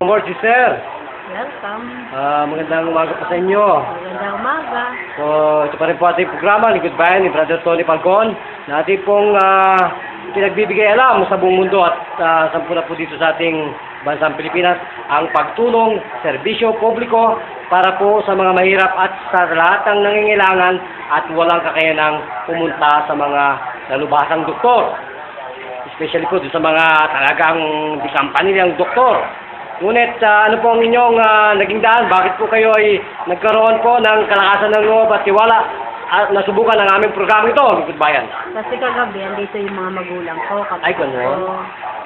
More, sister. Welcome. Magandang umaga po sa inyo. Magandang umaga. So, ito pa rin po ating programa, Lingkod Bayan ni Brother Tony Falcon, na ating pong pinagbibigay alam sa buong mundo at sampu na po dito sa ating bansang Pilipinas ang pagtulong, serbisyo publiko para po sa mga mahirap at sa lahat ng nangingailangan at walang kakayanang pumunta sa mga nalubhasang doktor. Especially po sa mga talagang di kampanilang doktor. Ngunit ano po ang inyong naging daan? Bakit po kayo ay nagkaroon po ng kalakasan ng loob at tiwala at nasubukan ang aming programa ito, Lingkod Bayan? Kasi kagabi, andito yung mga magulang ko. Ay, gano'n?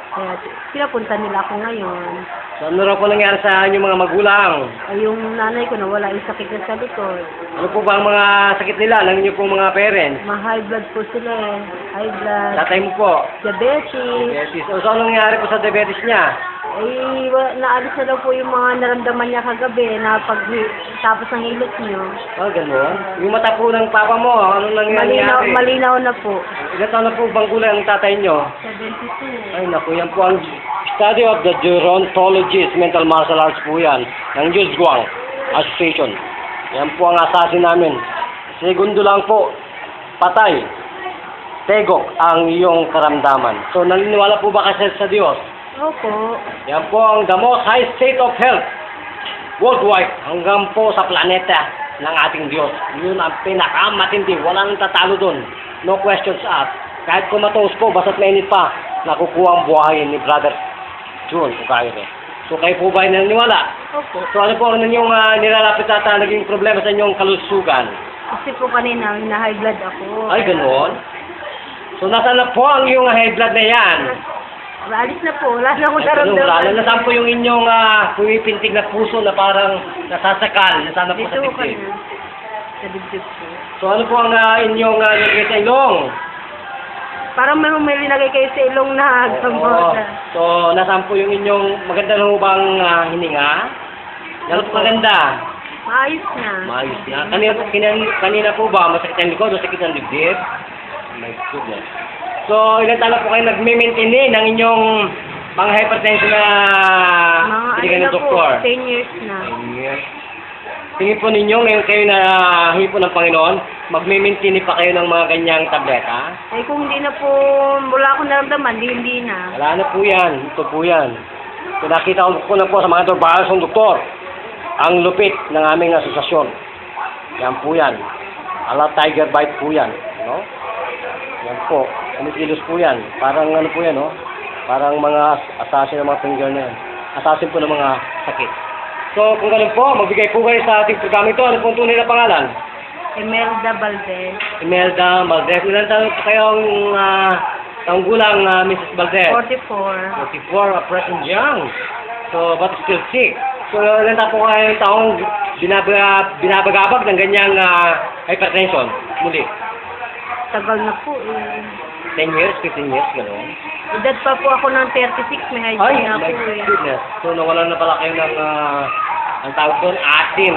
Kaya pinapunta nila ako ngayon. So, ano raw po nangyari sa inyong mga magulang? Ay, yung nanay ko nawala yung sakit na sa likod. Ano po ba ang mga sakit nila ng inyong pong mga parents? Ma-high blood po sila eh. High blood. Tatay mo po? Diabetes. Diabetes. So, anong nangyari po sa diabetes niya? Ay, naalis na daw po yung mga naramdaman niya kagabi na tapos ng hilot niyo. Oh, gano'n? Yung mata po ng papa mo, anong nangyari? Malinaw na po. Ilan taon na po bang gulang ang tatay nyo? 72. Ay, naku, yan po ang Study of the Gerontologist Mental Martial Arts po yan, ng Yuzguang Association. Yan po ang assassin namin. Segundo lang po, patay, tegok ang iyong karamdaman. So, naniniwala po ba kasi sa Diyos? Opo. Yan po ang the most high state of health worldwide hanggang po sa planeta ng ating Diyos. Yun ang pinakamatindi. Walang tatalo doon. No questions asked. Kahit kumatos po, basta't mainit pa, nakukuha ang buhay ni Brother June. So kayo po ba ay naniniwala? Opo. So ano po ang inyong nilalapit at naging problema sa inyong kalusugan? Kasi po kanina, na-high blood ako. Ay, ganoon? So nasaan na po ang iyong high blood na yan? Alis na po. Wala na akong Wala naramdaman. na. Nasaan po yung inyong pumipintig na puso na parang nasasakal? Nasaan na po sa Dito ka dibdib? na. Sa dibdib po. So ano po ang inyong nilagay sa ilong? Parang may linagay kayo sa ilong na gamot. So nasaan po yung inyong maganda na po bang hininga? Ano po maganda? Maayos na. Maayos na. Kanina po ba masakit ang likod o sakit ang dibdib? My goodness. So, ilan taon na po kayo nag-maintain ng inyong mga hypertension na binigyan ng doktor? 10 years na. 10 years. Tingin po ninyo, ngayon kayo na hipo ng Panginoon, mag-maintain pa kayo ng mga ganyang tableta? Eh kung hindi na po, wala akong naramdaman, hindi na. Wala na po yan. Ito po yan. Pinakita ko na po sa mga dorbahasong doktor ang lupit ng aming asosasyon. Yan po yan. Ala Tiger Bite po yan. No? Yan po. Kumikilos po yan. Parang ano po yan, no? Parang mga assassin ng mga finger na yan. Assassin po ng mga sakit. So, kung ganun po, magbigay po kayo sa ating programa ito. Ano pong tunay na pangalan? Imelda Valdez. Imelda Valdez. Ilan taon po kayong taong gulang, Mrs. Valdez? 44. 44, a present young. So, but still sick. So, ilan taon po kayong taong binabagabag ng ganyang hypertension? Muli. Tagal na po eh. 10 years, 15 years, gano'n. Edad pa po ako ng 36, may high blood na po eh. Goodness. So, nawalan na pala kayo ng, ang tawag doon, asin.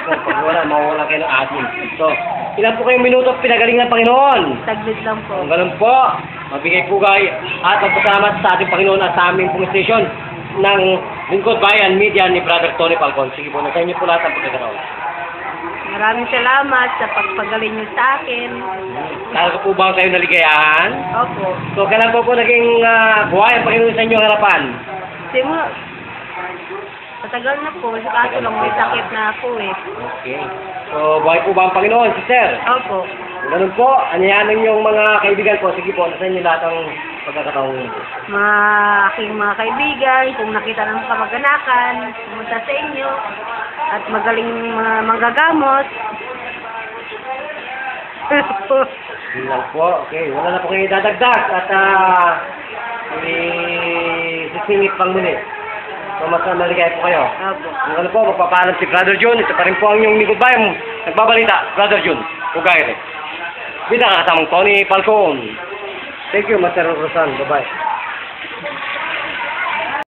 So, pag mawawala kayo ng asin. So, ilan po kayong minuto pinagaling ng Panginoon? Taglit lang po. Kung ganun po, mabigay po kayo at magpasalamat sa ating Panginoon at sa aming pong station ng Lingkod Bayan Media ni Brother Tony Falcon. Sige po, nasa inyo po lahat ang pagkakaroon. Maraming salamat sa pagpagaling niyo sa akin. Talaga po ba kayo naligayahan? Opo. So, kailan po naging buhay ang Panginoon sa inyong harapan? Simula, matagal na po. Sa kaso lang may sakit na ako eh. Okay. So, buhay po ba ang Panginoon, sister? Opo. Ganun po, anyayanan yung mga kaibigan ko. Sige po, nasa inyo lahat ang pagkakataong nito. Aking mga kaibigan, kung nakita ng kamag-anakan, pumunta sa inyo, at magaling mga manggagamot. Yun lang po. Okay, wala na po kayo dadagdag at sisingit pang muli. So, mas naligay po kayo. Opo. Kung ano po, magpapaalam si Brother June. Ito pa rin po ang inyong Lingkod Bayan. Nagbabalita, Brother June. Ugayre. Bida kasamang Tony Falcon. Thank you, Master Rosan. Bye-bye.